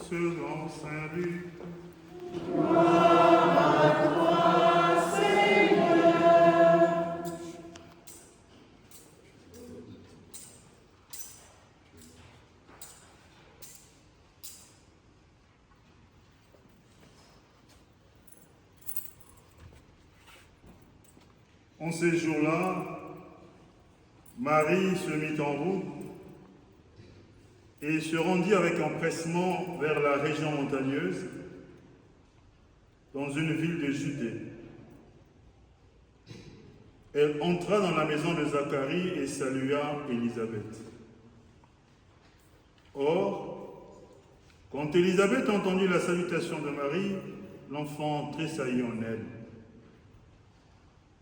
selon saint Luc. Gloire à toi, Seigneur. En ces jours-là, Marie se mit en route et se rendit avec empressement vers la région montagneuse, dans une ville de Judée. Elle entra dans la maison de Zacharie et salua Élisabeth. Or, quand Élisabeth entendit la salutation de Marie, l'enfant tressaillit en elle.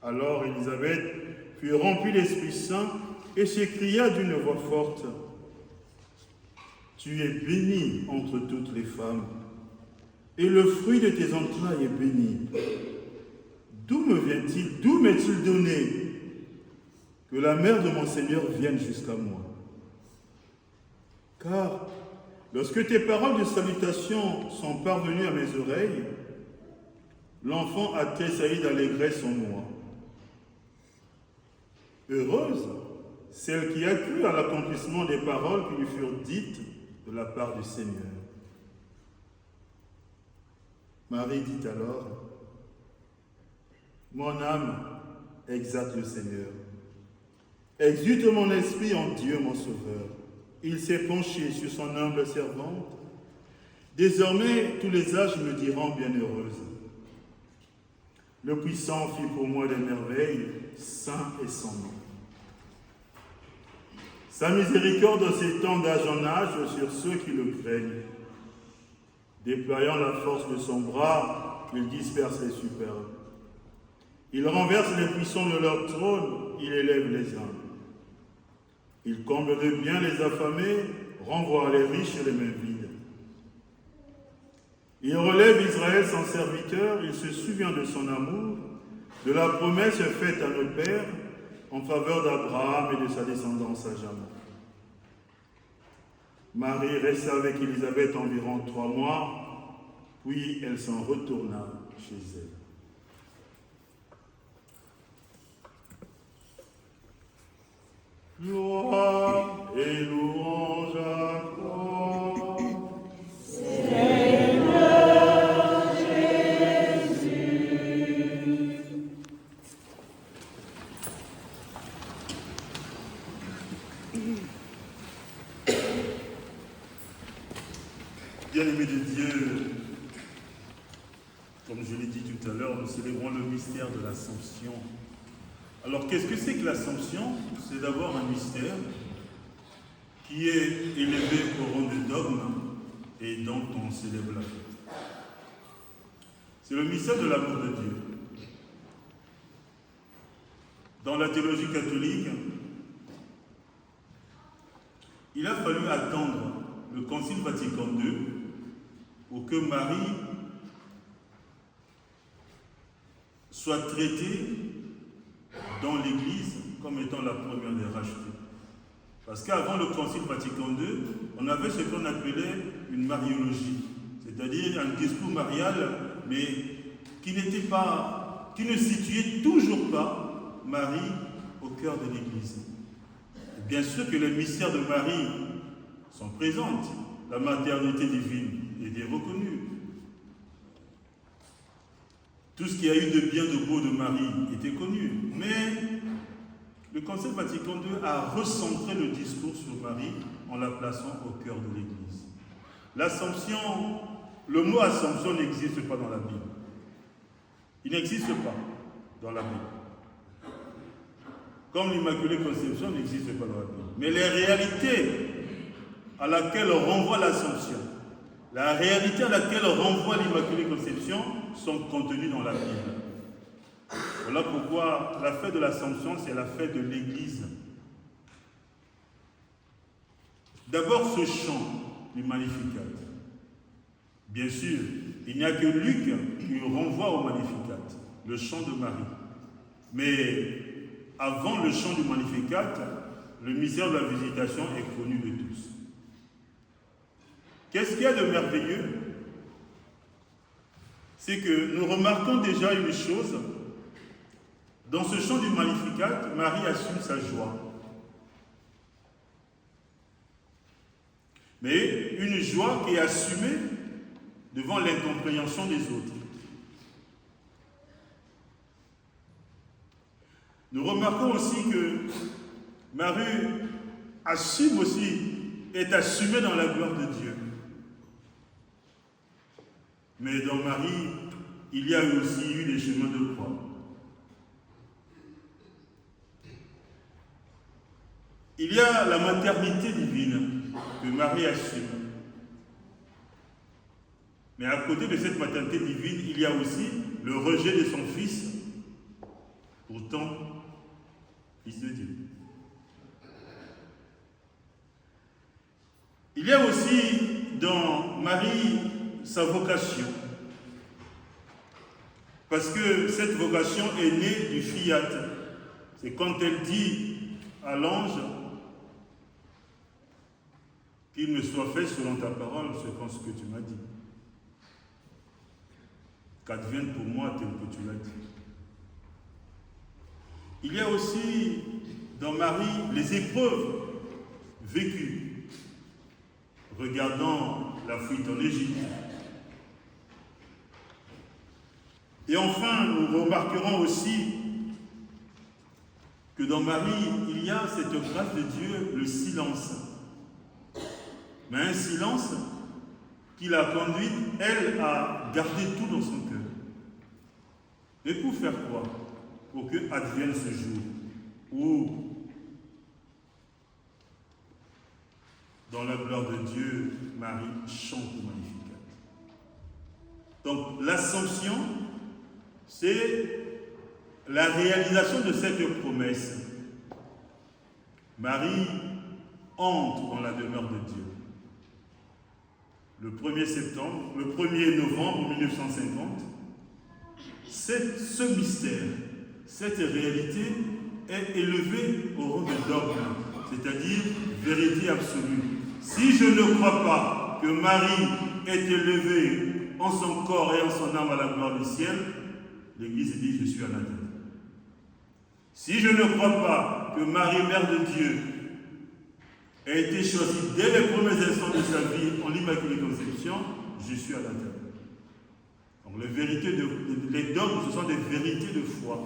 Alors Élisabeth fut remplie d'Esprit Saint et s'écria d'une voix forte: « Tu es bénie entre toutes les femmes, et le fruit de tes entrailles est béni. D'où m'est-il donné que la mère de mon Seigneur vienne jusqu'à moi? Car lorsque tes paroles de salutation sont parvenues à mes oreilles, l'enfant a tressailli d'allégresse en moi. Heureuse celle qui a cru à l'accomplissement des paroles qui lui furent dites de la part du Seigneur. » Marie dit alors: « Mon âme exalte le Seigneur. Exulte mon esprit en Dieu mon Sauveur. Il s'est penché sur son humble servante. Désormais, tous les âges me diront bienheureuse. Le Puissant fit pour moi des merveilles, saint et sans nom. Sa miséricorde s'étend d'âge en âge sur ceux qui le craignent. Déployant la force de son bras, il disperse les superbes. Il renverse les puissants de leur trône, il élève les humbles. Il comble de bien les affamés, renvoie les riches les mains vides. Il relève Israël son serviteur, il se souvient de son amour, de la promesse faite à nos pères en faveur d'Abraham et de sa descendance à jamais. » Marie resta avec Élisabeth environ 3 mois, puis elle s'en retourna chez elle. Gloire et louange à toi, Seigneur Jésus. Bien-aimés de Dieu, comme je l'ai dit tout à l'heure, nous célébrons le mystère de l'Assomption. Alors, qu'est-ce que c'est que l'Assomption? C'est d'abord un mystère qui est élevé au rang de dogme et dont on célèbre la fête. C'est le mystère de l'amour de Dieu. Dans la théologie catholique, il a fallu attendre le Concile Vatican II pour que Marie soit traitée dans l'Église comme étant la première des rachetées. Parce qu'avant le Concile Vatican II, on avait ce qu'on appelait une mariologie, c'est-à-dire un discours marial, mais qui ne situait toujours pas Marie au cœur de l'Église. Bien sûr que les mystères de Marie sont présents, la maternité divine était reconnue. Tout ce qu'il y a eu de bien, de beau de Marie était connu, mais le Concile Vatican II a recentré le discours sur Marie en la plaçant au cœur de l'Église. L'Assomption, le mot Assomption n'existe pas dans la Bible. Il n'existe pas dans la Bible. Comme l'Immaculée Conception n'existe pas dans la Bible. Mais les réalités à laquelle renvoie l'Assomption, la réalité à laquelle renvoie l'Immaculée Conception sont contenues dans la Bible. Voilà pourquoi la fête de l'Assomption, c'est la fête de l'Église. D'abord ce chant du Magnificat. Bien sûr, il n'y a que Luc qui renvoie au Magnificat, le chant de Marie. Mais avant le chant du Magnificat, le mystère de la Visitation est connu de tous. Qu'est-ce qu'il y a de merveilleux? C'est que nous remarquons déjà une chose. Dans ce chant du Magnificat, Marie assume sa joie. Mais une joie qui est assumée devant l'incompréhension des autres. Nous remarquons aussi que Marie assume aussi, est assumée dans la gloire de Dieu. Mais dans Marie, il y a aussi eu des chemins de croix. Il y a la maternité divine que Marie assume. Mais à côté de cette maternité divine, il y a aussi le rejet de son fils, pourtant fils de Dieu. Il y a aussi dans Marie sa vocation. Parce que cette vocation est née du fiat. C'est quand elle dit à l'ange qu'il me soit fait selon ta parole, selon ce que tu m'as dit. Qu'advienne pour moi tel que tu l'as dit. Il y a aussi dans Marie les épreuves vécues. Regardant la fuite en Égypte. Et enfin, nous remarquerons aussi que dans Marie, il y a cette grâce de Dieu, le silence. Mais un silence qui l'a conduite, elle, à garder tout dans son cœur. Et pour faire quoi? Pour que advienne ce jour où, dans la gloire de Dieu, Marie chante le Magnificat. Donc l'Assomption, c'est la réalisation de cette promesse. Marie entre dans la demeure de Dieu. Le 1er novembre 1950, ce mystère, cette réalité est élevée au rang de dogme, c'est-à-dire vérité absolue. Si je ne crois pas que Marie est élevée en son corps et en son âme à la gloire du ciel, l'Église dit: je suis anathème. Si je ne crois pas que Marie, Mère de Dieu, a été choisie dès les premiers instants de sa vie en l'Immaculée Conception, je suis anathème. Donc les dogmes, ce sont des vérités de foi.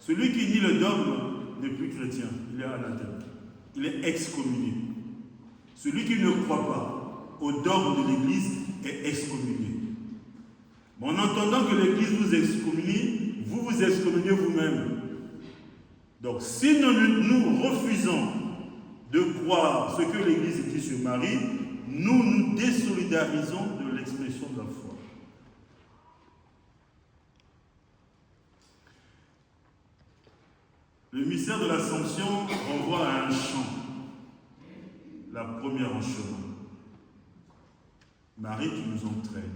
Celui qui nie le dogme n'est plus chrétien, il est anathème. Il est excommunié. Celui qui ne croit pas au dogme de l'Église est excommunié. Mais en entendant que l'Église vous excommunie, vous vous excommuniez vous-même. Donc si nous refusons de croire ce que l'Église dit sur Marie, nous nous désolidarisons de l'expression de la foi. Le mystère de l'Assomption renvoie à un chant, la première en chemin. Marie qui nous entraîne.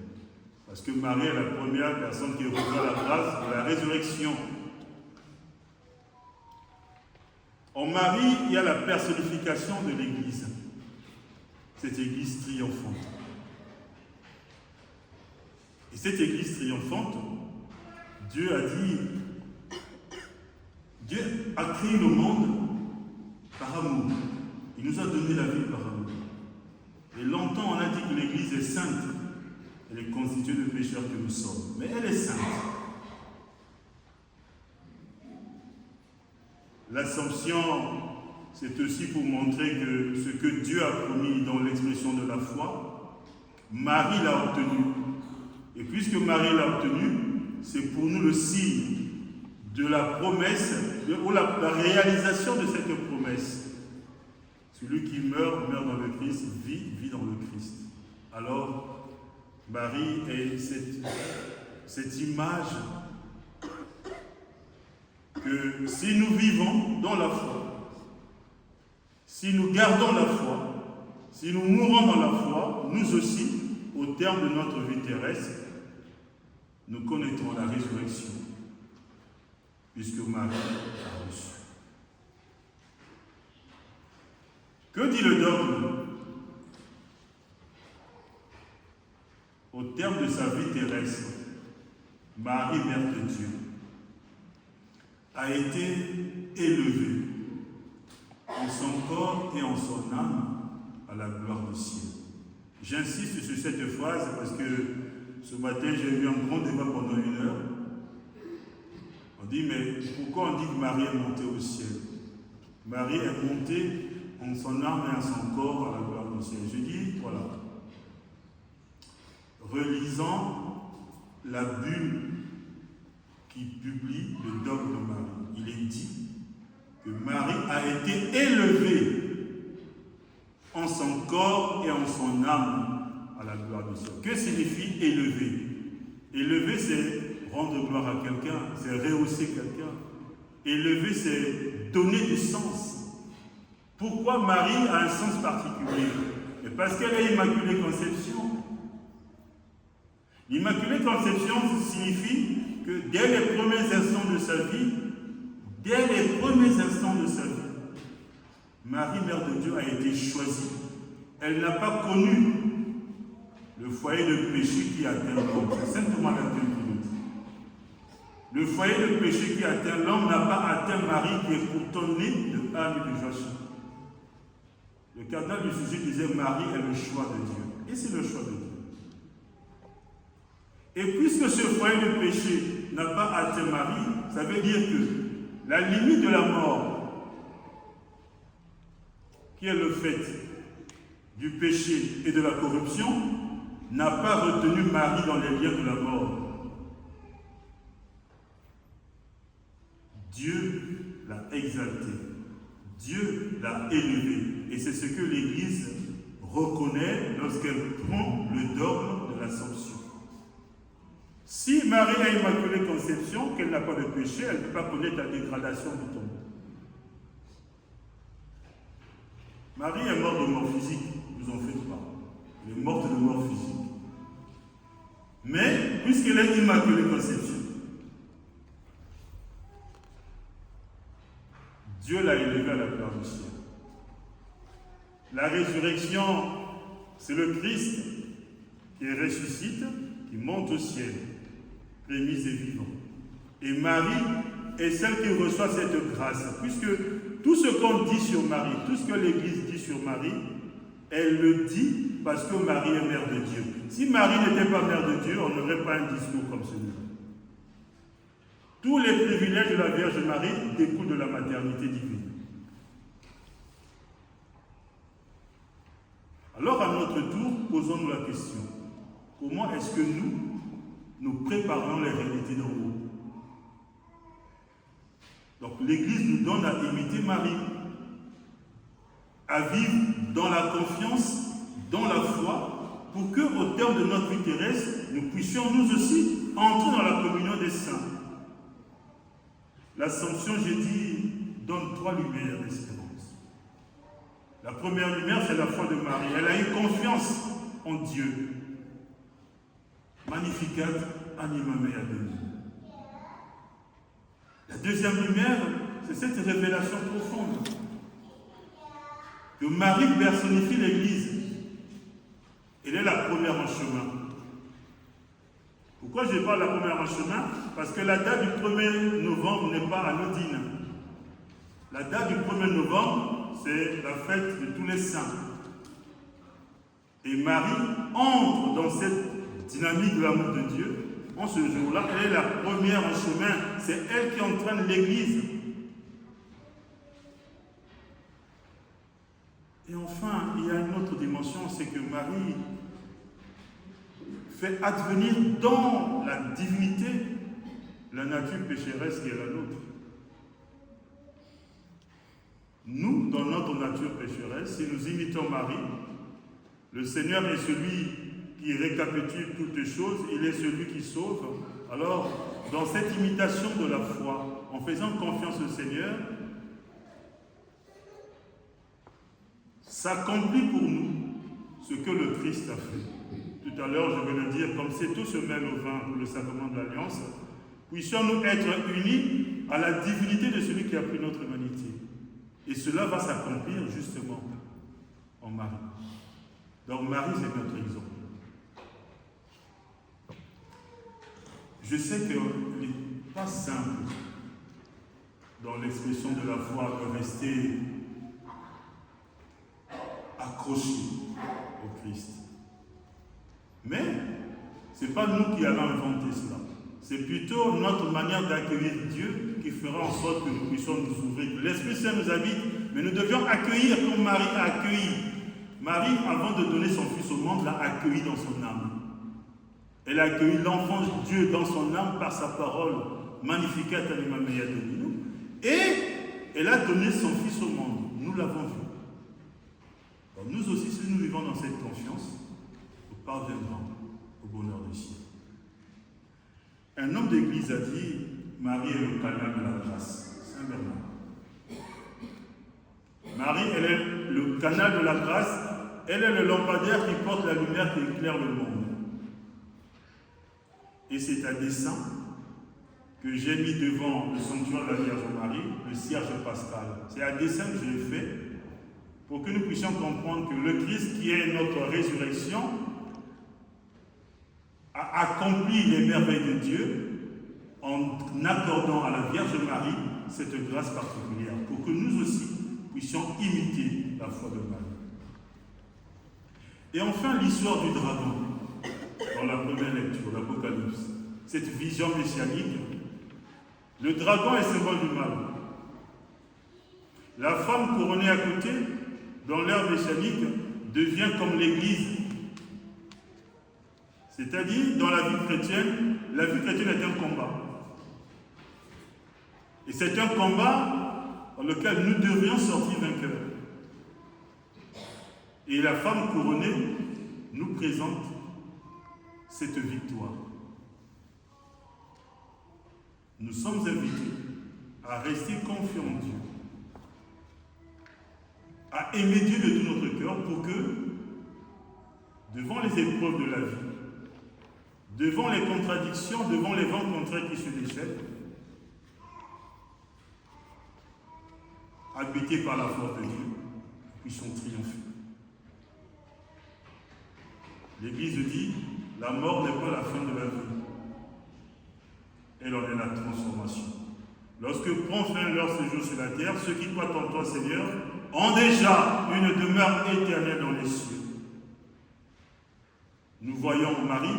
Parce que Marie est la première personne qui reçoit la grâce de la résurrection. En Marie, il y a la personnification de l'Église. Cette Église triomphante. Et cette Église triomphante, Dieu a créé le monde par amour. Il nous a donné la vie par amour. Et longtemps, on a dit que l'Église est sainte. Elle est constituée de pécheurs que nous sommes. Mais elle est sainte. L'Assomption, c'est aussi pour montrer que ce que Dieu a promis dans l'expression de la foi, Marie l'a obtenu. Et puisque Marie l'a obtenu, c'est pour nous le signe de la promesse, ou la réalisation de cette promesse. Celui qui meurt dans le Christ, vit dans le Christ. Alors, Marie est cette image que si nous vivons dans la foi, si nous gardons la foi, si nous mourons dans la foi, nous aussi, au terme de notre vie terrestre, nous connaîtrons la résurrection, puisque Marie a reçu. Que dit le dogme? terme de sa vie terrestre, Marie, Mère de Dieu, a été élevée en son corps et en son âme à la gloire du ciel. J'insiste sur cette phrase parce que ce matin j'ai eu un grand débat pendant 1 heure. On dit, mais pourquoi on dit que Marie est montée au ciel? Marie est montée en son âme et en son corps à la gloire du ciel. Je dis, voilà, relisant la bulle qui publie le dogme de Marie, il est dit que Marie a été élevée en son corps et en son âme à la gloire du ciel. Que signifie élever? Élever, c'est rendre gloire à quelqu'un, c'est rehausser quelqu'un. Élever, c'est donner du sens. Pourquoi Marie a un sens particulier? Parce qu'elle est Immaculée Conception. L'Immaculée Conception signifie que dès les premiers instants de sa vie, Marie, Mère de Dieu, a été choisie. Elle n'a pas connu le foyer de péché qui atteint l'homme. C'est simplement la Bible qui le dit. Le foyer de péché qui atteint l'homme n'a pas atteint Marie, qui est pourtant née de Anne et de Joachim. Le cardinal du sujet disait Marie est le choix de Dieu. Et c'est le choix de Dieu. Et puisque ce foyer de péché n'a pas atteint Marie, ça veut dire que la limite de la mort, qui est le fait du péché et de la corruption, n'a pas retenu Marie dans les liens de la mort. Dieu l'a exaltée, Dieu l'a élevée. Et c'est ce que l'Église reconnaît lorsqu'elle prend le dogme de l'Assomption. Si Marie a Immaculée Conception, qu'elle n'a pas de péché, elle ne peut pas connaître la dégradation du tombeau. Marie est morte de mort physique, vous en faites pas. Elle est morte de mort physique. Mais, puisqu'elle est Immaculée Conception, Dieu l'a élevée à la gloire du ciel. La résurrection, c'est le Christ qui ressuscite, qui monte au ciel, prémisse et vivant. Et Marie est celle qui reçoit cette grâce, puisque tout ce qu'on dit sur Marie, tout ce que l'Église dit sur Marie, elle le dit parce que Marie est Mère de Dieu. Si Marie n'était pas Mère de Dieu, on n'aurait pas un discours comme celui-là. Tous les privilèges de la Vierge Marie découlent de la maternité divine. Alors, à notre tour, posons-nous la question. Comment est-ce que nous préparons les réalités d'en haut? Donc, l'Église nous donne à imiter Marie, à vivre dans la confiance, dans la foi, pour qu'au terme de notre vie terrestre, nous puissions nous aussi entrer dans la communion des saints. L'Assomption, j'ai dit, donne 3 lumières d'espérance. La première lumière, c'est la foi de Marie. Elle a eu confiance en Dieu. Magnificat anima mea Dei. La deuxième lumière, c'est cette révélation profonde que Marie personnifie l'Église. Elle est la première en chemin. Pourquoi je parle de la première en chemin? Parce que la date du 1er novembre n'est pas anodine. La date du 1er novembre, c'est la fête de tous les saints. Et Marie entre dans cette dynamique de l'amour de Dieu. En ce jour-là, elle est la première en chemin. C'est elle qui entraîne l'Église. Et enfin, il y a une autre dimension, c'est que Marie fait advenir dans la divinité la nature pécheresse qui est la nôtre. Nous, dans notre nature pécheresse, si nous imitons Marie, le Seigneur est celui qui récapitule toutes choses, il est celui qui sauve. Alors, dans cette imitation de la foi, en faisant confiance au Seigneur, s'accomplit pour nous ce que le Christ a fait. Tout à l'heure, je vais le dire, comme c'est tout se mêle au vin pour le sacrement de l'Alliance, puissions-nous être unis à la divinité de celui qui a pris notre humanité. Et cela va s'accomplir justement en Marie. Donc Marie, c'est notre exemple. je sais qu'il n'est pas simple dans l'expression de la foi de rester accroché au Christ. Mais ce n'est pas nous qui allons inventer cela. C'est plutôt notre manière d'accueillir Dieu qui fera en sorte que nous puissions nous ouvrir. L'Esprit Saint nous habite, mais nous devions accueillir comme Marie a accueilli. Marie, avant de donner son Fils au monde, l'a accueilli dans son âme. Elle a accueilli l'enfant de Dieu dans son âme par sa parole magnifique à Tanima Meya de nous. Et elle a donné son Fils au monde. Nous l'avons vu. Alors nous aussi, si nous vivons dans cette confiance, nous parviendrons au bonheur des cieux. Un homme d'église a dit, Marie est le canal de la grâce. Saint Bernard. Marie, elle est le canal de la grâce, elle est le lampadaire qui porte la lumière qui éclaire le monde. Et c'est à dessein que j'ai mis devant le sanctuaire de la Vierge Marie le cierge pascal. C'est à dessein que je l'ai fait pour que nous puissions comprendre que le Christ, qui est notre résurrection, a accompli les merveilles de Dieu en accordant à la Vierge Marie cette grâce particulière, pour que nous aussi puissions imiter la foi de Marie. Et enfin, l'histoire du dragon, dans la première lecture, l'Apocalypse, cette vision messianique. Le dragon est symbole du mal. La femme couronnée à côté, dans l'ère messianique, devient comme l'Église. C'est-à-dire, dans la vie chrétienne est un combat. Et c'est un combat dans lequel nous devrions sortir vainqueurs. Et la femme couronnée nous présente cette victoire. Nous sommes invités à rester confiants en Dieu, à aimer Dieu de tout notre cœur pour que, devant les épreuves de la vie, devant les contradictions, devant les vents contraires qui se déchaînent, habités par la force de Dieu, nous puissions triompher. L'Église dit, la mort n'est pas la fin de la vie. Elle en est la transformation. Lorsque prend fin leur séjour sur la terre, ceux qui croient en toi, Seigneur, ont déjà une demeure éternelle dans les cieux. Nous voyons Marie,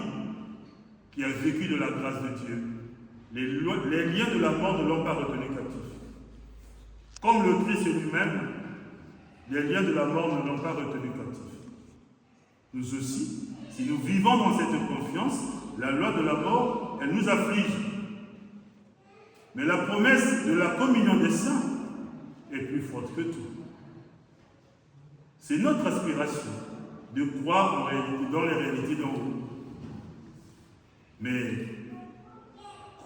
qui a vécu de la grâce de Dieu. Les liens de la mort ne l'ont pas retenu captif. Comme le Christ lui-même, les liens de la mort ne l'ont pas retenu captif. Nous aussi, si nous vivons dans cette confiance, la loi de la mort, elle nous afflige. Mais la promesse de la communion des saints est plus forte que tout. C'est notre aspiration de croire dans les réalités d'en haut. Mais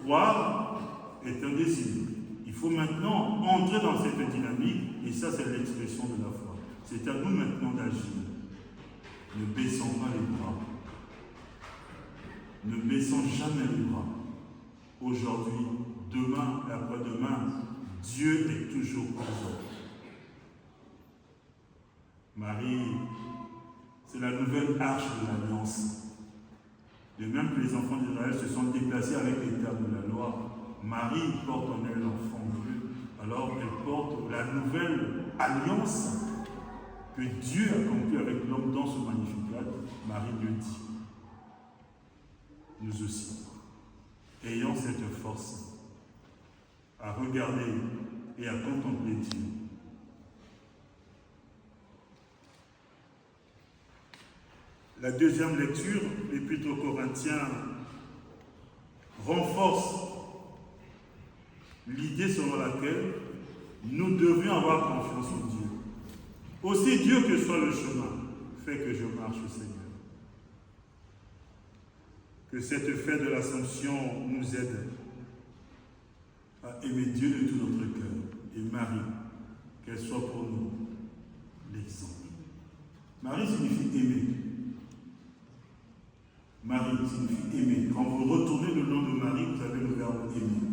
croire est un désir. Il faut maintenant entrer dans cette dynamique, et ça c'est l'expression de la foi. C'est à nous maintenant d'agir. Ne baissons pas les bras. Ne baissons jamais les bras. Aujourd'hui, demain et après-demain, Dieu est toujours présent. Marie, c'est la nouvelle arche de l'Alliance. De même que les enfants d'Israël se sont déplacés avec les termes de la loi, Marie porte en elle l'enfant de Dieu. Alors elle porte la nouvelle alliance que Dieu a accomplie avec l'homme dans ce magnificat. Marie lui dit, nous aussi, ayant cette force à regarder et à contempler Dieu. La deuxième lecture, l'Épître aux Corinthiens, renforce l'idée selon laquelle nous devions avoir confiance en Dieu. Aussi Dieu que soit le chemin, fait que je marche au Seigneur. Que cette fête de l'Assomption nous aide à aimer Dieu de tout notre cœur. Et Marie, qu'elle soit pour nous l'exemple. Marie signifie aimer. Marie signifie aimer. Quand vous retournez le nom de Marie, vous avez le verbe aimer.